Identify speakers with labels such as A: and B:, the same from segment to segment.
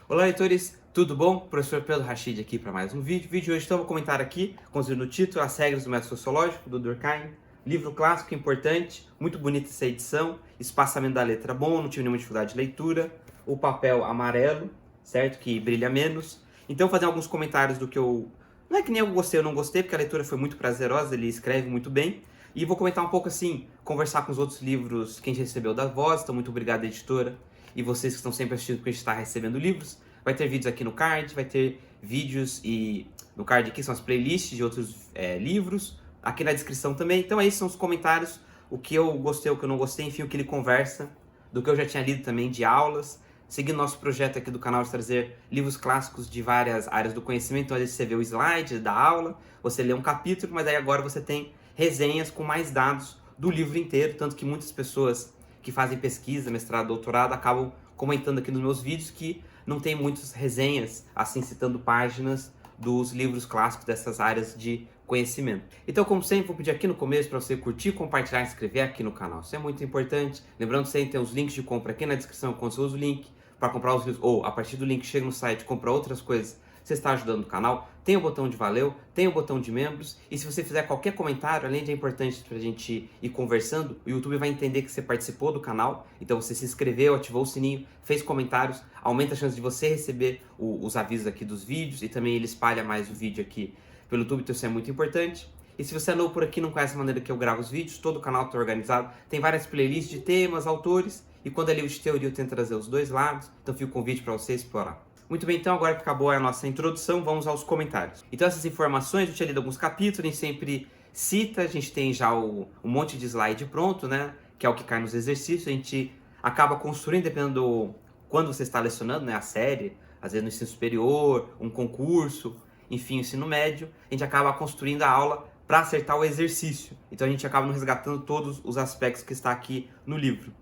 A: Olá, leitores, tudo bom? Professor Pedro Rachid aqui para mais um vídeo. Vídeo de hoje, então, vou comentar aqui, considerando o título, As Regras do Método Sociológico, do Durkheim. Livro clássico, importante, muito bonita essa edição, espaçamento da letra bom, não tive nenhuma dificuldade de leitura, o papel amarelo, certo? Que brilha menos. Então, fazer alguns comentários do que eu... Não é que nem eu gostei ou não gostei, porque a leitura foi muito prazerosa, ele escreve muito bem. E vou comentar um pouco assim, conversar com os outros livros que a gente recebeu da Voz. Então, muito obrigado, editora. E vocês que estão sempre assistindo, porque a gente está recebendo livros. Vai ter vídeos aqui no card, vai ter vídeos e no card aqui são as playlists de outros livros. Aqui na descrição também. Então esses são os comentários, o que eu gostei, o que eu não gostei, enfim, o que ele conversa, do que eu já tinha lido também de aulas. Seguindo nosso projeto aqui do canal de trazer livros clássicos de várias áreas do conhecimento. Então às vezes você vê o slide da aula, você lê um capítulo, mas aí agora você tem resenhas com mais dados do livro inteiro. Tanto que muitas pessoas que fazem pesquisa, mestrado, doutorado, acabam comentando aqui nos meus vídeos que não tem muitas resenhas, assim, citando páginas dos livros clássicos dessas áreas de conhecimento. Então, como sempre, vou pedir aqui no começo para você curtir, compartilhar e se inscrever aqui no canal. Isso é muito importante. Lembrando sempre, tem os links de compra aqui na descrição, quando você usa o link para comprar os livros, ou a partir do link chega no site, compra outras coisas, você está ajudando o canal. Tem o botão de valeu, tem o botão de membros, e se você fizer qualquer comentário, além de é importante para a gente ir conversando, o YouTube vai entender que você participou do canal, então você se inscreveu, ativou o sininho, fez comentários, aumenta a chance de você receber os avisos aqui dos vídeos, e também ele espalha mais o vídeo aqui pelo YouTube, então isso é muito importante. E se você é novo por aqui, não conhece a maneira que eu gravo os vídeos, todo o canal está organizado, tem várias playlists de temas, autores, e quando é livro de teoria eu tento trazer os dois lados, então fica o convite para você explorar. Muito bem, então agora que acabou a nossa introdução, vamos aos comentários. Então essas informações, eu tinha lido alguns capítulos, a gente sempre cita, a gente tem já um monte de slide pronto, né? Que é o que cai nos exercícios, a gente acaba construindo, dependendo do quando você está lecionando, né? A série, às vezes no ensino superior, um concurso, enfim, ensino médio, a gente acaba construindo a aula para acertar o exercício. Então a gente acaba resgatando todos os aspectos que está aqui no livro.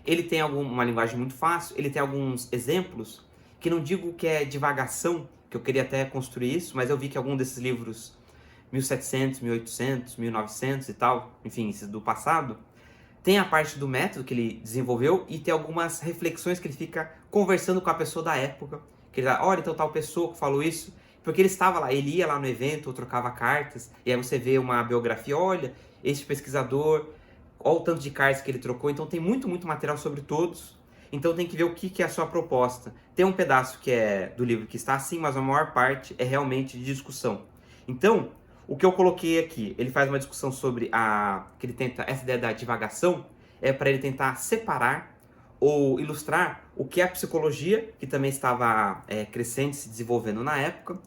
A: Ele tem uma linguagem muito fácil, ele tem alguns exemplos que não digo que é divagação, que eu queria até construir isso, mas eu vi que algum desses livros, 1700, 1800, 1900 e tal, enfim, esses do passado, tem a parte do método que ele desenvolveu e tem algumas reflexões que ele fica conversando com a pessoa da época, que ele dá, olha, então tal pessoa que falou isso, porque ele estava lá, ele ia lá no evento, ou trocava cartas, e aí você vê uma biografia, olha, este pesquisador, olha o tanto de cartas que ele trocou, então tem muito material sobre todos. Então tem que ver o que é a sua proposta. Tem um pedaço que é do livro que está assim, mas a maior parte é realmente de discussão. Então, o que eu coloquei aqui, ele faz uma discussão sobre que ele tenta, essa ideia da divagação, é para ele tentar separar ou ilustrar o que é a psicologia, que também estava crescente, se desenvolvendo na época,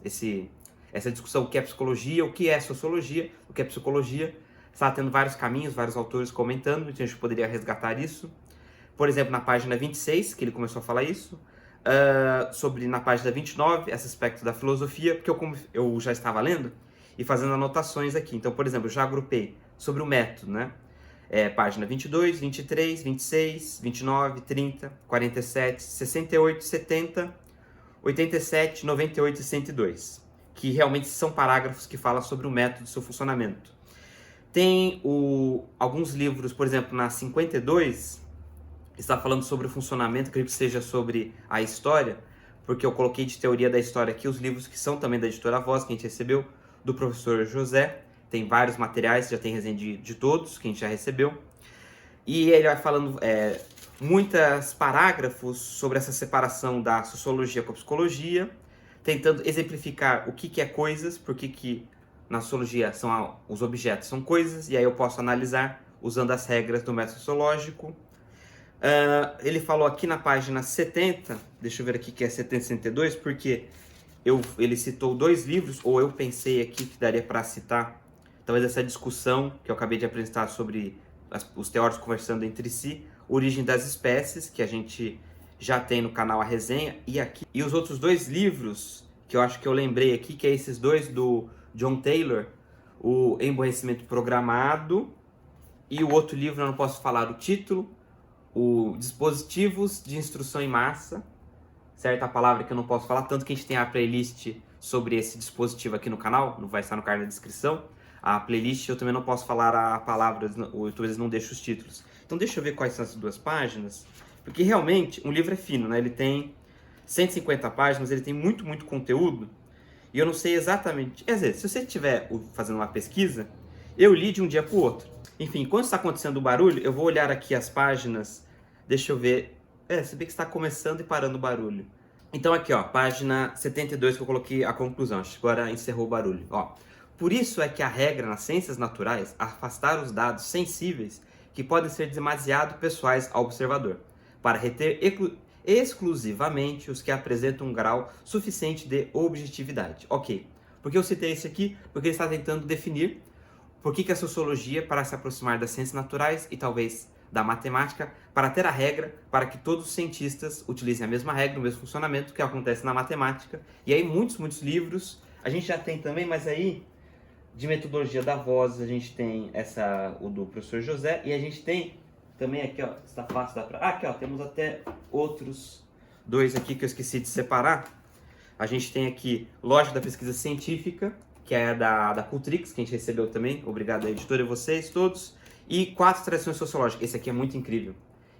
A: essa discussão, o que é psicologia, o que é sociologia, o que é psicologia, está tendo vários caminhos, vários autores comentando, então a gente poderia resgatar isso. Por exemplo, na página 26, que ele começou a falar isso, sobre na página 29, esse aspecto da filosofia, porque eu já estava lendo e fazendo anotações aqui. Então, por exemplo, eu já agrupei sobre o método, né? Página 22, 23, 26, 29, 30, 47, 68, 70, 87, 98 e 102, que realmente são parágrafos que falam sobre o método e seu funcionamento. Tem alguns livros, por exemplo, na 52, está falando sobre o funcionamento, acredito que seja sobre a história, porque eu coloquei de teoria da história aqui os livros que são também da editora Voz, que a gente recebeu, do professor José. Tem vários materiais, já tem resenha de todos, que a gente já recebeu. E ele vai falando muitos parágrafos sobre essa separação da sociologia com a psicologia, tentando exemplificar o que é coisas, porque na sociologia os objetos são coisas, e aí eu posso analisar usando as regras do método sociológico. Ele falou aqui na página 70, deixa eu ver aqui que é 70 e 72, porque ele citou dois livros, ou eu pensei aqui que daria para citar, talvez essa discussão que eu acabei de apresentar sobre os teóricos conversando entre si, Origem das Espécies, que a gente já tem no canal a resenha, e aqui. E os outros dois livros, que eu acho que eu lembrei aqui, que é esses dois do John Taylor, o Emborrecimento Programado, e o outro livro, eu não posso falar o título, o Dispositivos de Instrução em Massa, certa palavra que eu não posso falar, tanto que a gente tem a playlist sobre esse dispositivo aqui no canal, não vai estar no card na descrição. A playlist eu também não posso falar a palavra, o YouTube não deixa os títulos. Então deixa eu ver quais são essas duas páginas, porque realmente um livro é fino, né? Ele tem 150 páginas, ele tem muito, muito conteúdo. E eu não sei exatamente... Quer dizer, se você estiver fazendo uma pesquisa, eu li de um dia para o outro. Enfim, quando está acontecendo o barulho, eu vou olhar aqui as páginas. Deixa eu ver. Se bem que está começando e parando o barulho. Então aqui, ó, página 72 que eu coloquei a conclusão. Acho que agora encerrou o barulho. Ó, por isso é que a regra nas ciências naturais é afastar os dados sensíveis que podem ser demasiado pessoais ao observador, para reter exclusivamente os que apresentam um grau suficiente de objetividade. Ok, por que eu citei esse aqui? Porque ele está tentando definir por que a sociologia, para se aproximar das ciências naturais e talvez da matemática, para ter a regra, para que todos os cientistas utilizem a mesma regra, o mesmo funcionamento que acontece na matemática. E aí muitos livros, a gente já tem também, mas aí de metodologia da voz, a gente tem o do professor José, e a gente tem também aqui, ó, está fácil, dá pra... aqui, ó, temos até outros dois aqui que eu esqueci de separar. A gente tem aqui Lógica da Pesquisa Científica, que é da Cultrix, que a gente recebeu também. Obrigado, editora, e vocês todos. E 4 Tradições Sociológicas. Esse aqui é muito incrível.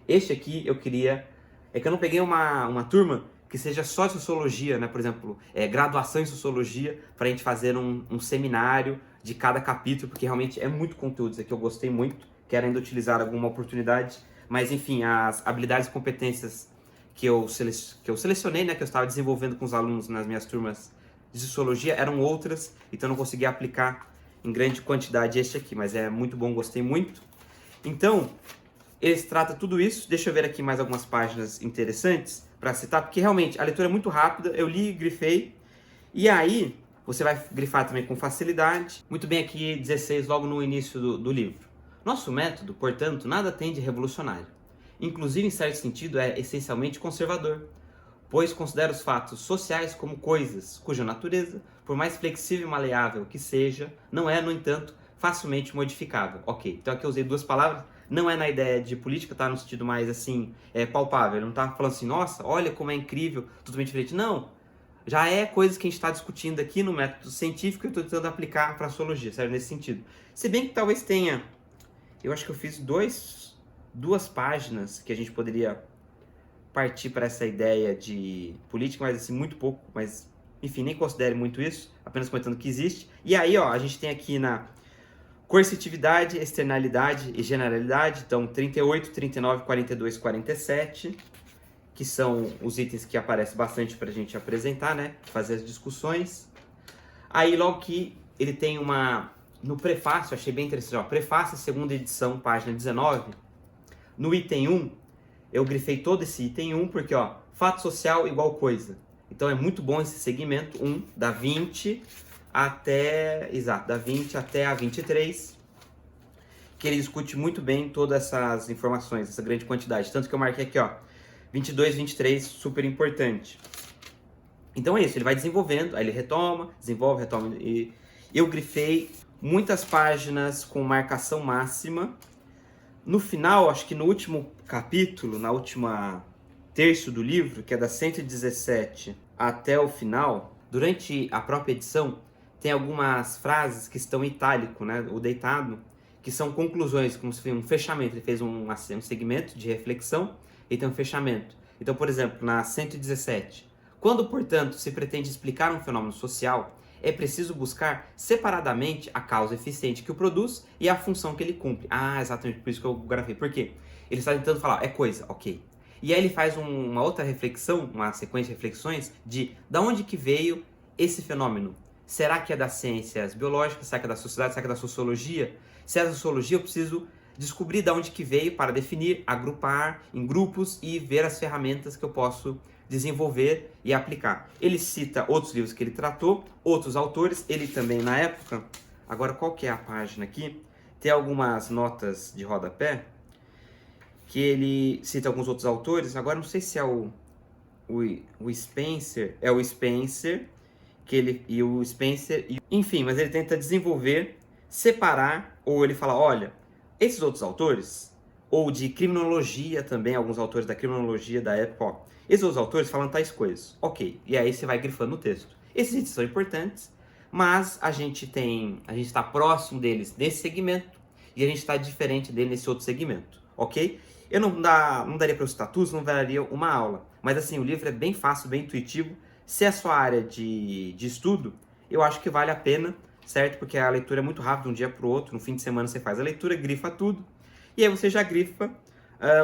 A: Este aqui eu queria... É que eu não peguei uma turma que seja só de sociologia, né? Por exemplo, graduação em sociologia, para a gente fazer um seminário de cada capítulo, porque realmente é muito conteúdo. Isso aqui eu gostei muito. Quero ainda utilizar alguma oportunidade. Mas, enfim, as habilidades e competências que eu selecionei, né? Que eu estava desenvolvendo com os alunos nas minhas turmas de sociologia, eram outras, então não consegui aplicar em grande quantidade este aqui, mas é muito bom, gostei muito. Então, eles tratam tudo isso. Deixa eu ver aqui mais algumas páginas interessantes para citar, porque realmente a leitura é muito rápida, eu li e grifei, e aí você vai grifar também com facilidade. Muito bem, aqui 16, logo no início do livro. Nosso método, portanto, nada tem de revolucionário. Inclusive, em certo sentido, é essencialmente conservador, pois considera os fatos sociais como coisas cuja natureza, por mais flexível e maleável que seja, não é, no entanto, facilmente modificável. Ok, então aqui eu usei 2 palavras, não é na ideia de política, tá no sentido mais assim, palpável, ele não tá falando assim, nossa, olha como é incrível, totalmente diferente. Não, já é coisas que a gente está discutindo aqui no método científico e eu estou tentando aplicar para a sociologia, sério, nesse sentido. Se bem que talvez tenha, eu acho que eu fiz 2 páginas que a gente poderia partir para essa ideia de política, mas assim, muito pouco, mas enfim, nem considere muito isso, apenas comentando que existe. E aí, ó, a gente tem aqui na coercitividade, externalidade e generalidade, então 38, 39, 42, 47, que são os itens que aparecem bastante para a gente apresentar, né, fazer as discussões. Aí logo que ele tem no prefácio, achei bem interessante, ó, prefácio, segunda edição, página 19, no item 1, eu grifei todo esse item 1 porque, ó, fato social igual coisa. Então é muito bom esse segmento 1, da 20 até a 23, que ele discute muito bem todas essas informações, essa grande quantidade. Tanto que eu marquei aqui, ó, 22, 23, super importante. Então é isso, ele vai desenvolvendo, aí ele retoma, desenvolve, retoma. E eu grifei muitas páginas com marcação máxima. No final, acho que no último capítulo, na última terço do livro, que é da 117 até o final, durante a própria edição, tem algumas frases que estão em itálico, né, o deitado, que são conclusões, como se fosse um fechamento. Ele fez um segmento de reflexão e tem um fechamento. Então, por exemplo, na 117, quando, portanto, se pretende explicar um fenômeno social, é preciso buscar separadamente a causa eficiente que o produz e a função que ele cumpre. Ah, exatamente, por isso que eu grafei. Por quê? Ele está tentando falar, é coisa, ok. E aí ele faz uma outra reflexão, uma sequência de reflexões de onde que veio esse fenômeno. Será que é das ciências biológicas? Será que é da sociedade? Será que é da sociologia? Se é da sociologia, eu preciso descobrir de onde que veio para definir, agrupar em grupos e ver as ferramentas que eu posso desenvolver e aplicar. Ele cita outros livros que ele tratou, outros autores, ele também na época, agora qual que é a página aqui? Tem algumas notas de rodapé, que ele cita alguns outros autores, agora não sei se é o Spencer, é o Spencer, enfim, mas ele tenta desenvolver, separar, ou ele fala, olha, esses outros autores, ou de criminologia também, alguns autores da criminologia da época, ó, esses outros autores falam tais coisas. Ok, e aí você vai grifando no texto. Esses itens são importantes, mas a gente está próximo deles nesse segmento e a gente está diferente dele nesse outro segmento, ok? Eu não daria para eu citar tudo, não daria uma aula. Mas assim, o livro é bem fácil, bem intuitivo. Se é a sua área de estudo, eu acho que vale a pena, certo? Porque a leitura é muito rápida, de um dia para o outro. No fim de semana você faz a leitura, grifa tudo. E aí você já grifa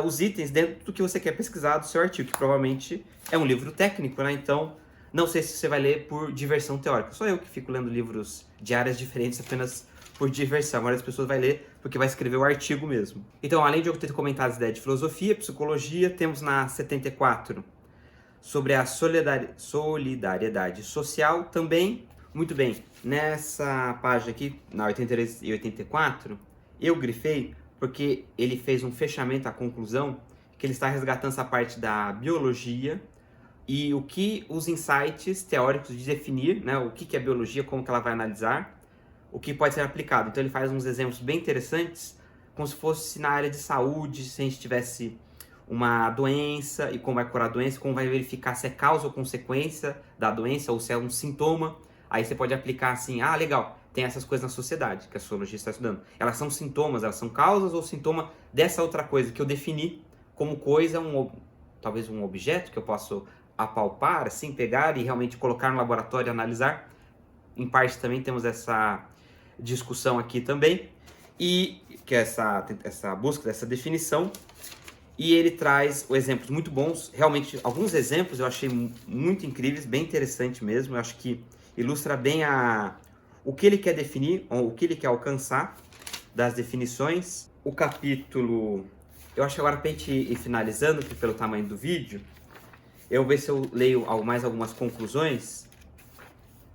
A: os itens dentro do que você quer pesquisar do seu artigo, que provavelmente é um livro técnico, né? Então, não sei se você vai ler por diversão teórica. Só eu que fico lendo livros de áreas diferentes apenas por diversão. A maioria das pessoas vai ler porque vai escrever o artigo mesmo. Então, além de eu ter comentado as ideias de filosofia, psicologia, temos na 74 sobre a solidariedade social também. Muito bem, nessa página aqui, na 83 e 84, eu grifei porque ele fez um fechamento, a conclusão, que ele está resgatando essa parte da biologia e o que os insights teóricos de definir, né, o que é biologia, como que ela vai analisar, o que pode ser aplicado. Então ele faz uns exemplos bem interessantes, como se fosse na área de saúde, se a gente tivesse uma doença e como vai curar a doença, como vai verificar se é causa ou consequência da doença ou se é um sintoma. Aí você pode aplicar assim, legal, tem essas coisas na sociedade que a sociologia está estudando. Elas são sintomas, elas são causas ou sintoma dessa outra coisa que eu defini como coisa, talvez um objeto que eu posso apalpar, assim, pegar e realmente colocar no laboratório e analisar. Em parte também temos essa discussão aqui também, e que é essa busca dessa definição. E ele traz exemplos muito bons, realmente alguns exemplos eu achei muito incríveis, bem interessante mesmo. Eu acho que ilustra bem o que ele quer definir, ou o que ele quer alcançar das definições. O capítulo, eu acho que agora para a gente ir finalizando, que pelo tamanho do vídeo, eu vou ver se eu leio mais algumas conclusões.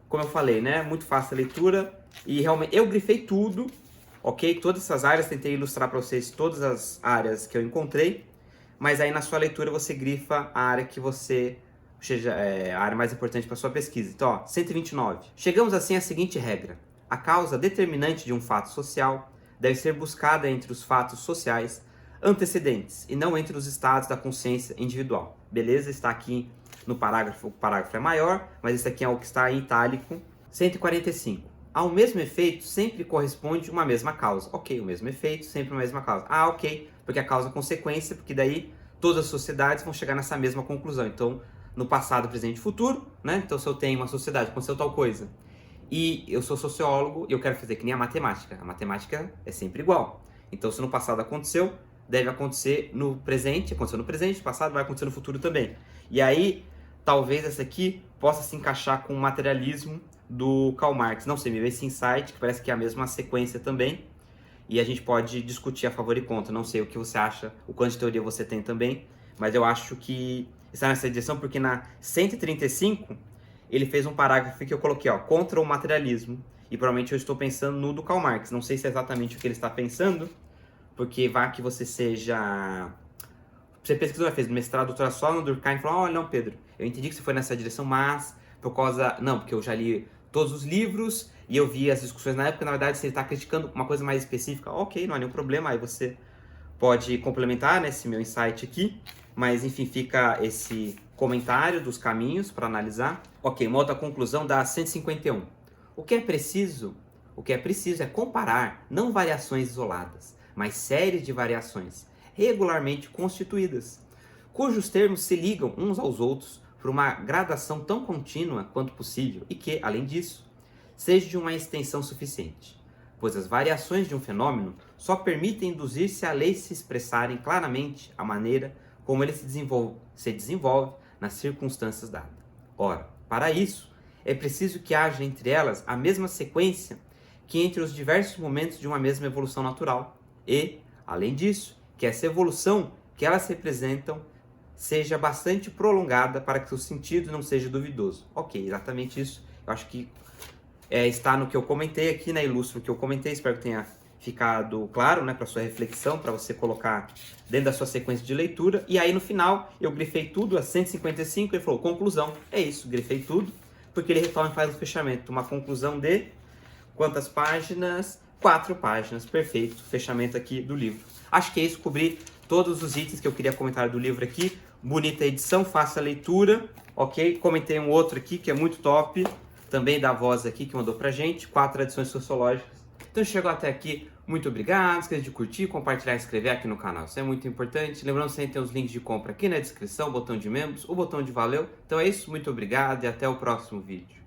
A: Como eu falei, né? Muito fácil a leitura e realmente eu grifei tudo, ok? Todas essas áreas, tentei ilustrar para vocês todas as áreas que eu encontrei, mas aí na sua leitura você grifa a área que você, seja a área mais importante para sua pesquisa. Então, ó, 129. Chegamos assim à seguinte regra: a causa determinante de um fato social deve ser buscada entre os fatos sociais antecedentes e não entre os estados da consciência individual. Beleza? Está aqui no parágrafo, o parágrafo é maior, mas esse aqui é o que está em itálico. 145. Ao mesmo efeito sempre corresponde uma mesma causa. Ok, o mesmo efeito, sempre uma mesma causa. Ok, porque a causa é consequência, porque daí todas as sociedades vão chegar nessa mesma conclusão. Então, no passado, presente e futuro, né? Então, se eu tenho uma sociedade, aconteceu tal coisa, e eu sou sociólogo e eu quero fazer que nem a matemática é sempre igual. Então, se no passado aconteceu, deve acontecer no presente, aconteceu no presente, no passado, vai acontecer no futuro também. E aí, talvez essa aqui possa se encaixar com o materialismo do Karl Marx. Não sei, me veio esse insight, que parece que é a mesma sequência também, e a gente pode discutir a favor e contra. Não sei o que você acha, o quanto de teoria você tem também, mas eu acho que está nessa direção, porque na 135 ele fez um parágrafo que eu coloquei, ó, contra o materialismo, e provavelmente eu estou pensando no do Karl Marx. Não sei se é exatamente o que ele está pensando, porque vai que você seja... Você pesquisou, fez mestrado, doutorado só no Durkheim, e falou, não, Pedro, eu entendi que você foi nessa direção, mas por causa... Não, porque eu já li todos os livros e eu vi as discussões na época, na verdade, se ele está criticando uma coisa mais específica, ok, não há nenhum problema, aí você pode complementar, né, esse meu insight aqui, mas enfim, fica esse comentário dos caminhos para analisar. Ok, uma outra conclusão da 151. O que é preciso é comparar não variações isoladas, mas séries de variações regularmente constituídas, cujos termos se ligam uns aos outros por uma gradação tão contínua quanto possível e que, além disso, seja de uma extensão suficiente, pois as variações de um fenômeno só permitem induzir-se a leis se expressarem claramente a maneira como ele se desenvolve nas circunstâncias dadas. Ora, para isso, é preciso que haja entre elas a mesma sequência que entre os diversos momentos de uma mesma evolução natural e, além disso, que essa evolução que elas representam seja bastante prolongada para que o sentido não seja duvidoso. Ok, exatamente isso. Eu acho que está no que eu comentei aqui, né? Ilustro o que eu comentei. Espero que tenha ficado claro, né, para sua reflexão, para você colocar dentro da sua sequência de leitura. E aí no final eu grifei tudo, a 155, ele falou, conclusão. É isso, grifei tudo, porque ele retoma e faz o fechamento. Uma conclusão de quantas páginas? 4 páginas, perfeito. Fechamento aqui do livro. Acho que é isso, cobri todos os itens que eu queria comentar do livro aqui. Bonita edição, faça a leitura, ok? Comentei um outro aqui que é muito top, também da Voz aqui, que mandou pra gente, 4 tradições sociológicas. Então chegou até aqui, Muito obrigado, não esqueça de curtir, compartilhar e se inscrever aqui no canal, isso é muito importante. Lembrando que sempre tem os links de compra aqui na descrição, o botão de membros, o botão de valeu. Então é isso, muito obrigado e até o próximo vídeo.